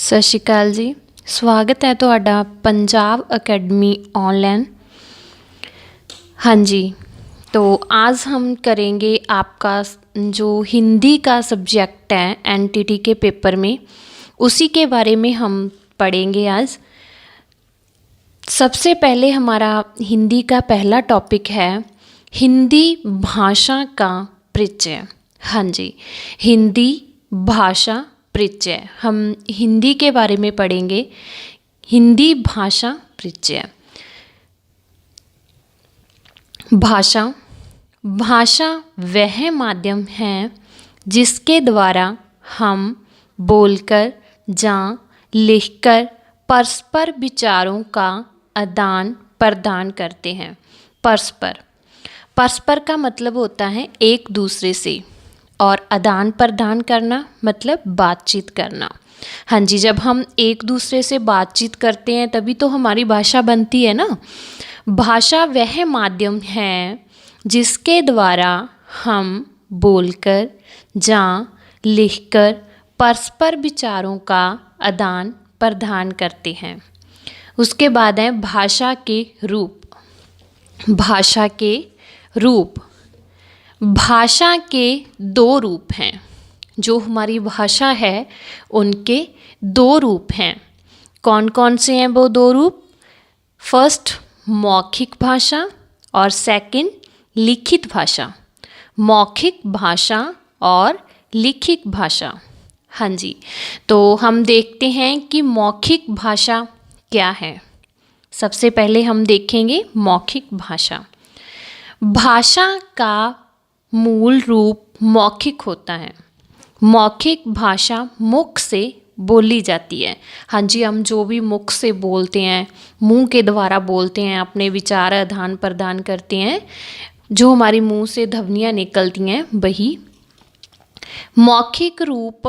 सत श्री अकाल जी। स्वागत है ਤੁਹਾਡਾ पंजाब अकेडमी ऑनलाइन। हाँ जी, तो आज हम करेंगे आपका जो हिंदी का सब्जेक्ट है एनटीटी के पेपर में, उसी के बारे में हम पढ़ेंगे आज। सबसे पहले हमारा हिंदी का पहला टॉपिक है हिंदी भाषा का परिचय। हाँ जी, हिंदी भाषा परिचय। हम हिंदी के बारे में पढ़ेंगे, हिंदी भाषा परिचय। भाषा भाषा वह माध्यम है जिसके द्वारा हम बोलकर या लिखकर परस्पर विचारों का आदान प्रदान करते हैं। परस्पर का मतलब होता है एक दूसरे से, और आदान प्रदान करना मतलब बातचीत करना। हाँ जी, जब हम एक दूसरे से बातचीत करते हैं तभी तो हमारी भाषा बनती है ना। भाषा वह माध्यम है जिसके द्वारा हम बोलकर या लिखकर परस्पर विचारों का आदान प्रदान करते हैं। उसके बाद है भाषा के रूप। भाषा के रूप, भाषा के दो रूप हैं। जो हमारी भाषा है उनके दो रूप हैं। कौन कौन से हैं वो दो रूप? फर्स्ट मौखिक भाषा और सेकंड लिखित भाषा। मौखिक भाषा और लिखित भाषा। हाँ जी, तो हम देखते हैं कि मौखिक भाषा क्या है। सबसे पहले हम देखेंगे मौखिक भाषा। भाषा का मूल रूप मौखिक होता है। मौखिक भाषा मुख से बोली जाती है। हाँ जी, हम जो भी मुख से बोलते हैं, मुंह के द्वारा बोलते हैं, अपने विचार आदान प्रदान करते हैं, जो हमारी मुंह से ध्वनियाँ निकलती हैं वही। मौखिक रूप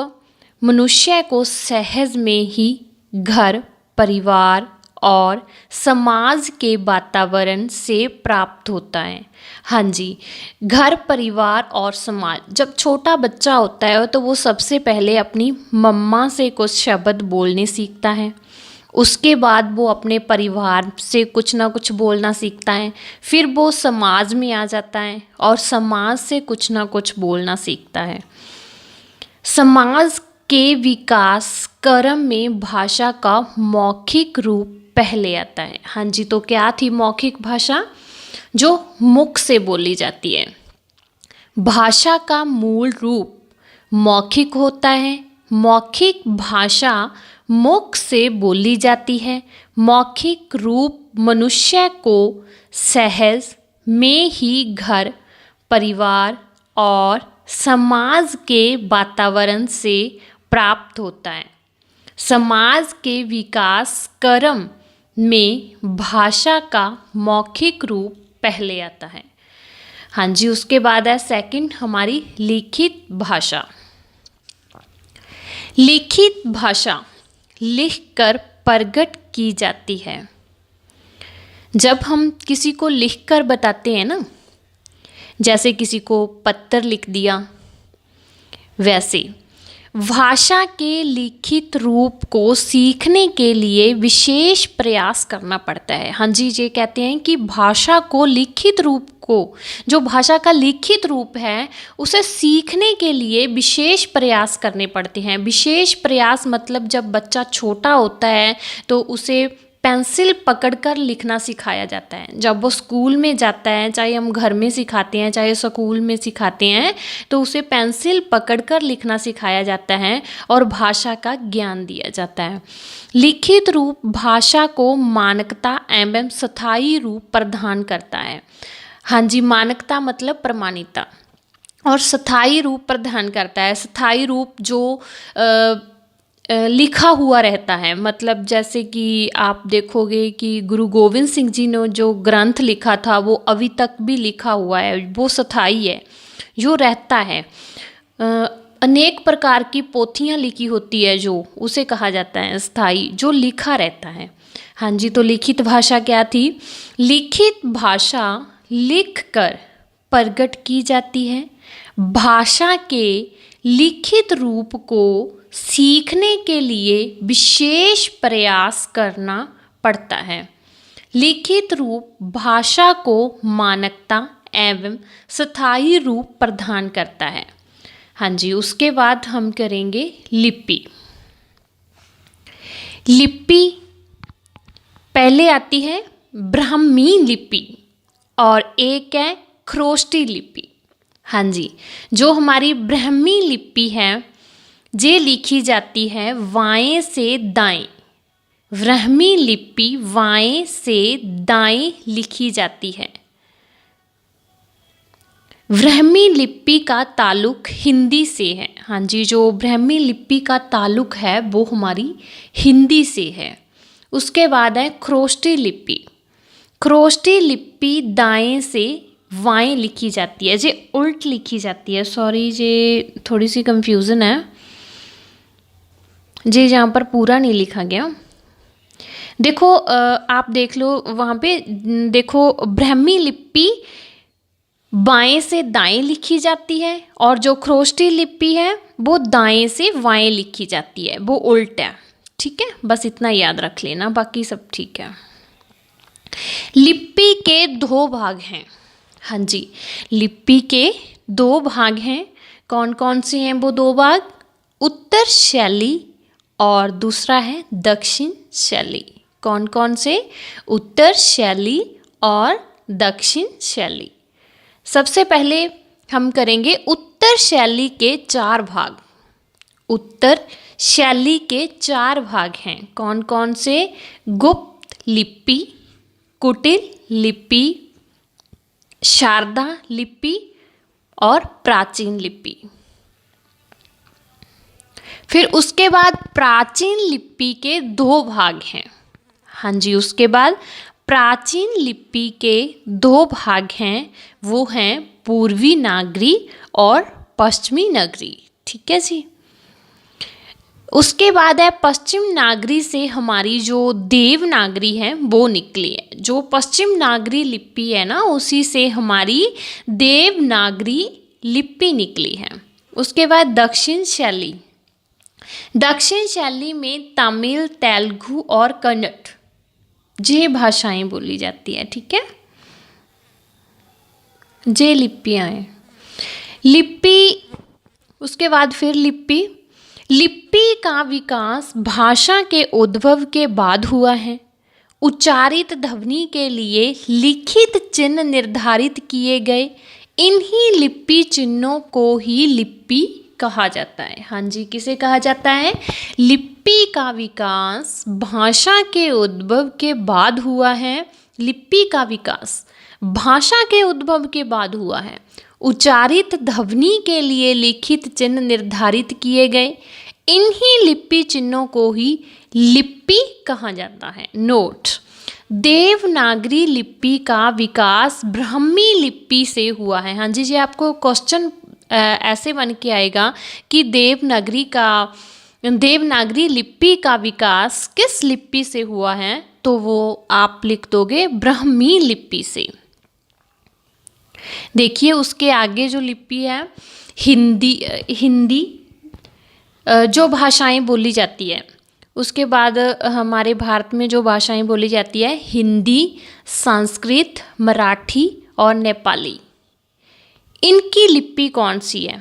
मनुष्य को सहज में ही घर, परिवार और समाज के वातावरण से प्राप्त होता है। हाँ जी, घर, परिवार और समाज। जब छोटा बच्चा होता है तो वो सबसे पहले अपनी मम्मा से कुछ शब्द बोलने सीखता है। उसके बाद वो अपने परिवार से कुछ ना कुछ बोलना सीखता है। फिर वो समाज में आ जाता है और समाज से कुछ ना कुछ बोलना सीखता है। समाज के विकास क्रम में भाषा का मौखिक रूप पहले आता है। हाँ जी, तो क्या थी मौखिक भाषा? जो मुख से बोली जाती है। भाषा का मूल रूप मौखिक होता है। मौखिक भाषा मुख से बोली जाती है। मौखिक रूप मनुष्य को सहज में ही घर, परिवार और समाज के वातावरण से प्राप्त होता है। समाज के विकास क्रम में भाषा का मौखिक रूप पहले आता है। हाँ जी, उसके बाद है सेकंड हमारी लिखित भाषा। लिखित भाषा लिखकर प्रकट की जाती है। जब हम किसी को लिखकर बताते हैं ना, जैसे किसी को पत्र लिख दिया, वैसे भाषा के लिखित रूप को सीखने के लिए विशेष प्रयास करना पड़ता है। हाँ जी, ये कहते हैं कि भाषा को लिखित रूप को, जो भाषा का लिखित रूप है, उसे सीखने के लिए विशेष प्रयास करने पड़ते हैं। विशेष प्रयास मतलब जब बच्चा छोटा होता है तो उसे पेंसिल पकड़कर लिखना सिखाया जाता है। जब वो स्कूल में जाता है, चाहे हम घर में सिखाते हैं चाहे स्कूल में सिखाते हैं, तो उसे पेंसिल पकड़कर लिखना सिखाया जाता है और भाषा का ज्ञान दिया जाता है। लिखित रूप भाषा को मानकता एवं स्थायी रूप प्रदान करता है। हाँ जी, मानकता मतलब प्रमाणिकता, और स्थायी रूप प्रदान करता है। स्थायी रूप जो लिखा हुआ रहता है, मतलब जैसे कि आप देखोगे कि गुरु गोविंद सिंह जी ने जो ग्रंथ लिखा था वो अभी तक भी लिखा हुआ है, वो स्थायी है, जो रहता है। अनेक प्रकार की पोथियाँ लिखी होती है जो, उसे कहा जाता है स्थायी, जो लिखा रहता है। हाँ जी, तो लिखित भाषा क्या थी? लिखित भाषा लिखकर प्रकट की जाती है। भाषा के लिखित रूप को सीखने के लिए विशेष प्रयास करना पड़ता है। लिखित रूप भाषा को मानकता एवं स्थायी रूप प्रदान करता है। हाँ जी, उसके बाद हम करेंगे लिपि। लिपि पहले आती है ब्राह्मी लिपि और एक है खरोष्टी लिपि। हाँ जी, जो हमारी ब्राह्मी लिपि है ये लिखी जाती है बाएं से दाएं। ब्राह्मी लिपि बाएं से दाएं लिखी जाती है। ब्राह्मी लिपि का ताल्लुक हिंदी से है। हाँ जी, जो ब्राह्मी लिपि का ताल्लुक है वो हमारी हिंदी से है। उसके बाद है खरोष्टी लिपि। खरोष्टी लिपि दाएं से बाएं लिखी जाती है, ये उल्ट लिखी जाती है। सॉरी, ये थोड़ी सी कंफ्यूजन है, ये यहाँ पर पूरा नहीं लिखा गया। देखो आप देख लो वहाँ पे, देखो ब्राह्मी लिपि बाएं से दाएं लिखी जाती है और जो खरोष्टी लिपि है वो दाएं से बाएं लिखी जाती है, वो उल्ट है। ठीक है, बस इतना याद रख लेना, बाकी सब ठीक है। लिपि के दो भाग हैं। हाँ जी, लिपि के दो भाग हैं। कौन कौन से हैं वो दो भाग? उत्तर शैली और दूसरा है दक्षिण शैली। कौन कौन से? उत्तर शैली और दक्षिण शैली। सबसे पहले हम करेंगे उत्तर शैली के 4 भाग। उत्तर शैली के 4 भाग हैं। कौन कौन से? गुप्त लिपि, कुटिल लिपि, शारदा लिपि और प्राचीन लिपि। फिर उसके बाद प्राचीन लिपि के 2 भाग हैं। हाँ जी, उसके बाद प्राचीन लिपि के 2 भाग हैं, वो हैं पूर्वी नागरी और पश्चिमी नागरी। ठीक है जी। उसके बाद है पश्चिम नागरी से हमारी जो देवनागरी है वो निकली है। जो पश्चिम नागरी लिपि है ना, उसी से हमारी देवनागरी लिपि निकली है। उसके बाद दक्षिण शैली। दक्षिण शैली में तमिल, तेलुगु और कन्नड़ ये भाषाएं बोली जाती है। ठीक है, ये लिपियाँ हैं। लिपि, उसके बाद फिर लिपि। लिपि का विकास भाषा के उद्भव के बाद हुआ है। उच्चारित ध्वनि के लिए लिखित चिन्ह निर्धारित किए गए। इन्हीं लिपि चिन्हों को ही लिपि कहा जाता है। हाँ जी, किसे कहा जाता है? लिपि का विकास भाषा के उद्भव के बाद हुआ है। लिपि का विकास भाषा के उद्भव के बाद हुआ है। उच्चारित ध्वनि के लिए लिखित चिन्ह निर्धारित किए गए। इन्हीं लिपि चिन्हों को ही लिपि कहा जाता है। नोट, देवनागरी लिपि का विकास ब्राह्मी लिपि से हुआ है। हाँ जी, ये आपको क्वेश्चन ऐसे बन के आएगा कि देवनागरी लिपि का विकास किस लिपि से हुआ है, तो वो आप लिख दोगे ब्राह्मी लिपि से। देखिए उसके आगे जो लिपि है हिंदी जो भाषाएं बोली जाती है। उसके बाद हमारे भारत में जो भाषाएं बोली जाती है हिंदी, संस्कृत, मराठी और नेपाली। इनकी लिपि कौन सी है?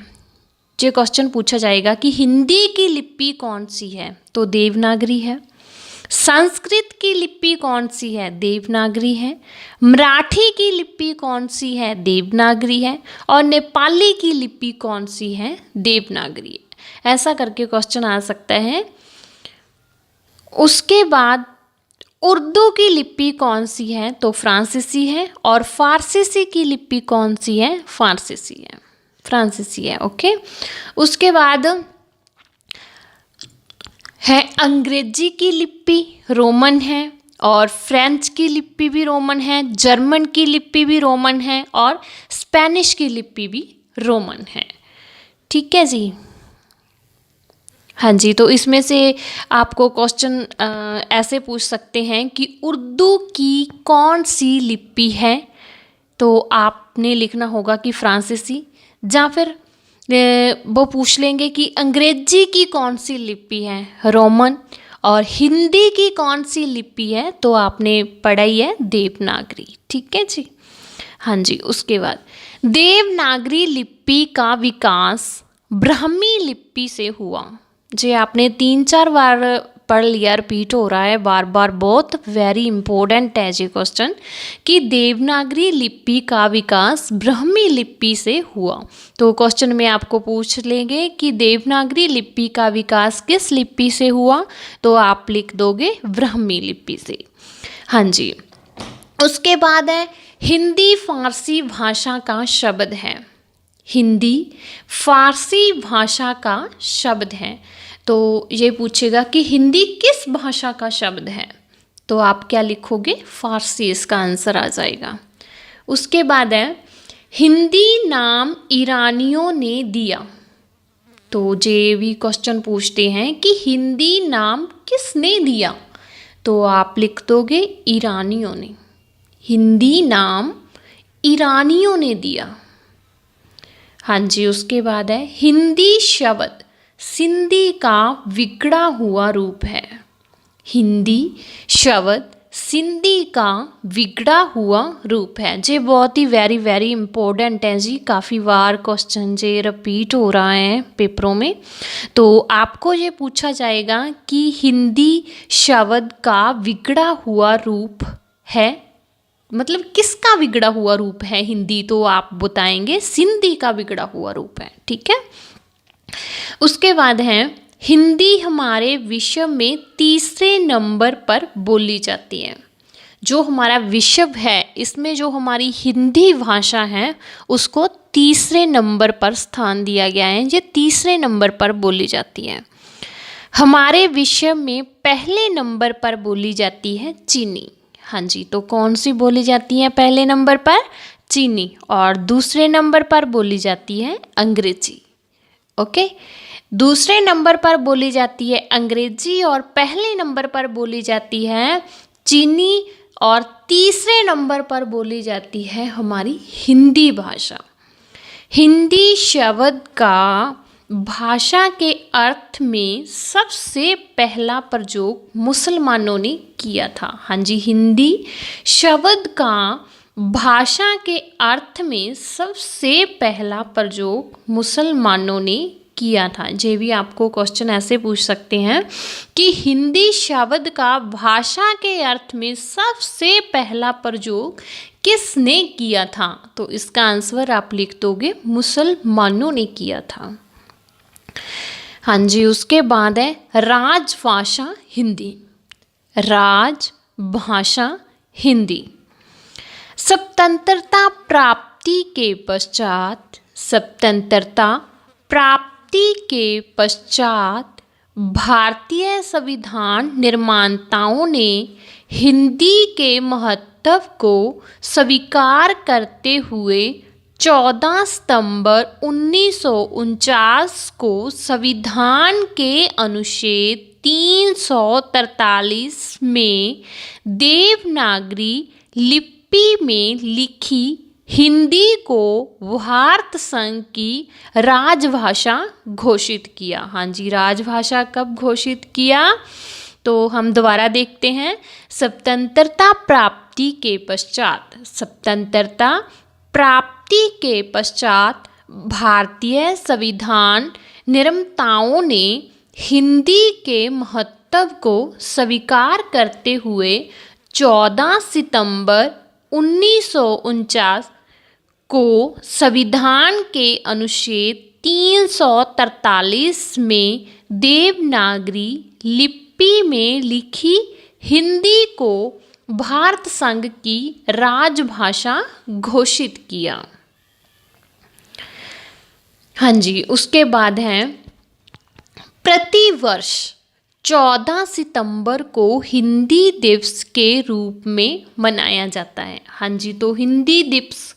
ये क्वेश्चन पूछा जाएगा कि हिंदी की लिपि कौन सी है, तो देवनागरी है। संस्कृत की लिपि कौन सी है? देवनागरी है। मराठी की लिपि कौन सी है? देवनागरी है। और नेपाली की लिपि कौन सी है? देवनागरी है। ऐसा करके क्वेश्चन आ सकता है। उसके बाद उर्दू की लिपि कौन सी है? तो फ्रांसीसी है। और फारसीसी की लिपि कौन सी है? फ्रांसीसी है। ओके, उसके बाद है अंग्रेजी की लिपि, रोमन है। और फ्रेंच की लिपि भी रोमन है, जर्मन की लिपि भी रोमन है और स्पेनिश की लिपि भी रोमन है। ठीक है जी। हाँ जी, तो इसमें से आपको क्वेश्चन ऐसे पूछ सकते हैं कि उर्दू की कौन सी लिपि है, तो आपने लिखना होगा कि फ्रांसीसी, या फिर वो पूछ लेंगे कि अंग्रेजी की कौन सी लिपि है, रोमन, और हिंदी की कौन सी लिपि है, तो आपने पढ़ाई है देवनागरी। ठीक है जी। हाँ जी, उसके बाद देवनागरी लिपि का विकास ब्राह्मी लिपि से हुआ। जी आपने 3-4 बार पढ़ लिया, रिपीट हो रहा है बार बार, बहुत वेरी इंपॉर्टेंट है ये क्वेश्चन कि देवनागरी लिपि का विकास ब्राह्मी लिपि से हुआ। तो क्वेश्चन में आपको पूछ लेंगे कि देवनागरी लिपि का विकास किस लिपि से हुआ, तो आप लिख दोगे ब्राह्मी लिपि से। हाँ जी, उसके बाद है हिंदी फारसी भाषा का शब्द है। हिंदी फारसी भाषा का शब्द है, तो ये पूछेगा कि हिंदी किस भाषा का शब्द है, तो आप क्या लिखोगे, फारसी, इसका आंसर आ जाएगा। उसके बाद है हिंदी नाम ईरानियों ने दिया। तो ये भी क्वेश्चन पूछते हैं कि हिंदी नाम किसने दिया, तो आप लिख दोगे ईरानियों ने। हिंदी नाम ईरानियों ने दिया। हाँ जी, उसके बाद है हिंदी शब्द सिंधी का बिगड़ा हुआ रूप है। हिंदी शब्द सिंधी का बिगड़ा हुआ रूप है। ये बहुत ही वेरी वेरी इंपॉर्टेंट है जी, काफ़ी बार क्वेश्चन ये रिपीट हो रहा है पेपरों में। तो आपको ये पूछा जाएगा कि हिंदी शब्द का बिगड़ा हुआ रूप है, मतलब किसका बिगड़ा हुआ रूप है हिंदी, तो आप बताएंगे सिंधी का बिगड़ा हुआ रूप है। ठीक है। उसके बाद है हिंदी हमारे विश्व में तीसरे नंबर पर बोली जाती है। जो हमारा विश्व है इसमें जो हमारी हिंदी भाषा है उसको तीसरे नंबर पर स्थान दिया गया है, ये तीसरे नंबर पर बोली जाती है। हमारे विश्व में पहले नंबर पर बोली जाती है चीनी। हाँ जी, तो कौन सी बोली जाती है पहले नंबर पर, चीनी, और दूसरे नंबर पर बोली जाती है अंग्रेजी। ओके, दूसरे नंबर पर बोली जाती है अंग्रेजी और पहले नंबर पर बोली जाती है चीनी, और तीसरे नंबर पर बोली जाती है हमारी हिंदी भाषा। हिंदी शब्द का भाषा के अर्थ में सबसे पहला प्रयोग मुसलमानों ने किया था। हाँ जी, हिंदी शब्द का भाषा के अर्थ में सबसे पहला प्रयोग मुसलमानों ने किया था। ये भी आपको क्वेश्चन ऐसे पूछ सकते हैं कि हिंदी शब्द का भाषा के अर्थ में सबसे पहला प्रयोग किसने किया था, तो इसका आंसर आप लिख दोगे मुसलमानों ने किया था। हाँ जी, उसके बाद है राजभाषा हिंदी। राजभाषा हिंदी स्वतंत्रता प्राप्ति के पश्चात, स्वतंत्रता प्राप्ति के पश्चात भारतीय संविधान निर्माताओं ने हिंदी के महत्व को स्वीकार करते हुए 14 सितंबर 1949 को संविधान के अनुच्छेद 343 में देवनागरी लिपि में लिखी हिंदी को भारत संघ की राजभाषा घोषित किया। हाँ जी, राजभाषा कब घोषित किया, तो हम दोबारा देखते हैं। स्वतंत्रता प्राप्ति के पश्चात, स्वतंत्रता प्राप्ति के पश्चात भारतीय संविधान निर्माताओं ने हिंदी के महत्व को स्वीकार करते हुए 14 सितंबर 1949 को संविधान के अनुच्छेद 343 में देवनागरी लिपि में लिखी हिंदी को भारत संघ की राजभाषा घोषित किया। हाँ जी, उसके बाद है प्रतिवर्ष 14 सितंबर को हिंदी दिवस के रूप में मनाया जाता है। हाँ जी, तो हिंदी दिवस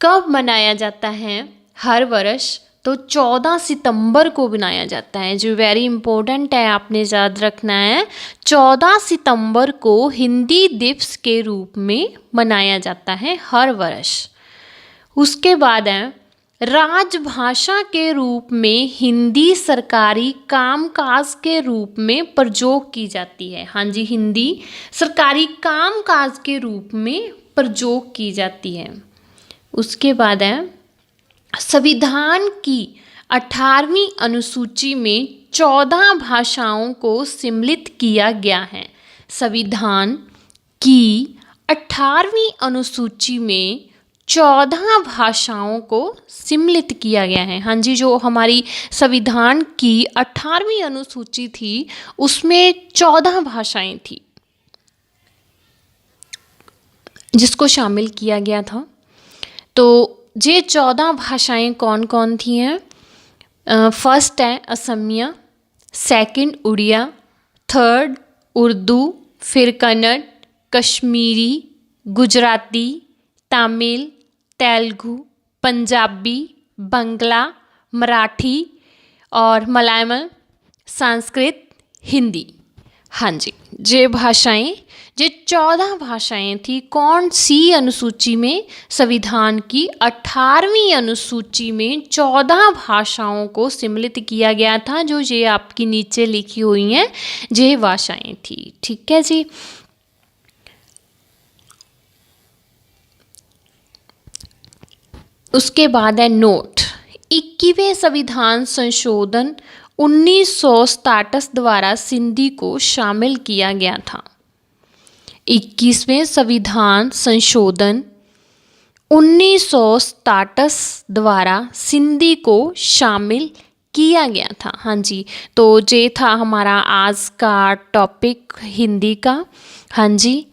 कब मनाया जाता है, हर वर्ष तो 14 सितंबर को मनाया जाता है। जो वेरी इंपॉर्टेंट है, आपने याद रखना है, 14 सितंबर को हिंदी दिवस के रूप में मनाया जाता है हर वर्ष। उसके बाद है राजभाषा के रूप में हिंदी सरकारी कामकाज के रूप में प्रयोग की जाती है। हाँ जी, हिंदी सरकारी कामकाज के रूप में प्रयोग की जाती है। उसके बाद है संविधान की 18वीं अनुसूची में 14 भाषाओं को सम्मिलित किया गया है। संविधान की 18वीं अनुसूची में 14 भाषाओं को सम्मिलित किया गया है। हाँ जी, जो हमारी संविधान की 18वीं अनुसूची थी उसमें 14 भाषाएं थी जिसको शामिल किया गया था। तो ये 14 भाषाएं कौन कौन थी हैं? फर्स्ट है असमिया, सेकंड उड़िया, थर्ड उर्दू, फिर कन्नड़, कश्मीरी, गुजराती, तमिल, तेलुगु, पंजाबी, बंगला, मराठी और मलयालम, संस्कृत, हिंदी। हाँ जी, ये भाषाएं, ये 14 भाषाएं थी कौन सी अनुसूची में? संविधान की 18वीं अनुसूची में 14 भाषाओं को सम्मिलित किया गया था। जो ये आपकी नीचे लिखी हुई हैं ये भाषाएं थी। ठीक है जी। उसके बाद है नोट। 21वें संविधान संशोधन 1967 द्वारा सिंधी को शामिल किया गया था। 21वें संविधान संशोधन 1967 द्वारा सिंधी को शामिल किया गया था। हाँ जी, तो ये था हमारा आज का टॉपिक हिंदी का। हाँ जी,